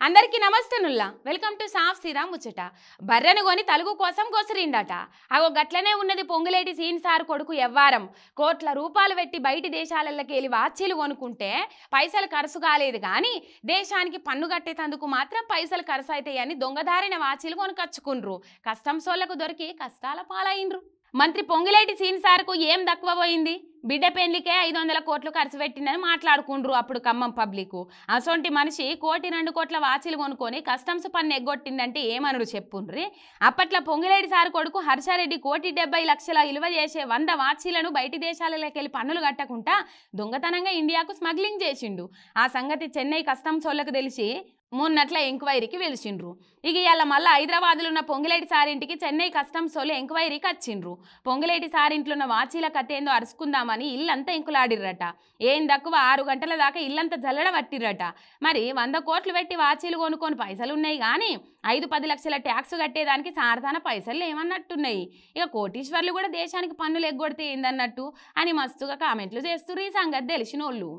అందరికీ నమస్తేనుల్లా welcome to సాఫ్ సీదా ముచ్చట. బర్రెను కొని తలుగు కోసం కొసిరిండట. అగో గట్లనే ఉన్నది పొంగులేటి సీన్ సార్ కొడుకు ఎవ్వారం. కోట్ల రూపాయలు పెట్టి బయటి దేశాలకెళ్ళి వాచీలు కొనుక్కుంటే పైసలు ఖర్చు కాలేదు కానీ దేశానికి పన్ను కట్టేటందుకు మాత్రం పైసలు ఖర్చు అవుతాయని దొంగదారిన వాచీలు కొనుకొచ్చుకుండ్రు. కస్టమ్స్ వాళ్ళకు దొరికి కష్టాల పాలైండ్రు. మంత్రి పొంగులేటి సీన్ సార్కు ఏం తక్కువ పోయింది? బిడ్డ పెళ్లికే 500 కోట్లు ఖర్చు పెట్టిందని మాట్లాడుకుండ్రు అప్పుడు ఖమ్మం పబ్లిక్. అసొంటి మనిషి 1-2 కోట్ల వాచీలు కొనుక్కొని కస్టమ్స్ పన్ను ఎగ్గొట్టిందంటే ఏమనుడు చెప్పుండ్రి. అప్పట్లో పొంగులేటి సార్ కొడుకు హర్షారెడ్డి 1,70,00,000 విలువ చేసే 100 వాచీలను బయటి దేశాలకెళ్ళి పన్నులు కట్టకుండా దొంగతనంగా ఇండియాకు స్మగ్లింగ్ చేసిండు. ఆ సంగతి చెన్నై కస్టమ్స్ వాళ్ళకు తెలిసి మొన్నట్ల ఎంక్వైరీకి పిలిచిండ్రు. ఇక ఇవాళ మళ్ళీ హైదరాబాద్లో ఉన్న పొంగులేటి సారింటికి చెన్నై కస్టమ్స్ వాళ్ళు ఎంక్వైరీకి వచ్చిండ్రు. పొంగులేటి సారింట్లో ఉన్న వాచీల కథ ఏందో అరుచుకుందామని ఇల్లంతా ఎంకులాడిర్రట. ఏం తక్కువ 6 గంటల దాకా ఇల్లంతా జల్లడ పట్టిర్రట. మరి 100 కోట్లు పెట్టి వాచీలు కొనుక్కొని పైసలు ఉన్నాయి కానీ 5-10 లక్షల ట్యాక్స్ కట్టేదానికి సారదాన పైసలు ఏమన్నట్టున్నాయి. ఇక కోటీశ్వర్లు కూడా దేశానికి పన్నులు ఎగ్గొడితే ఏందన్నట్టు అని మస్తుగా కామెంట్లు చేస్తుర్రు ఈ సంగతి తెలిసినోళ్ళు.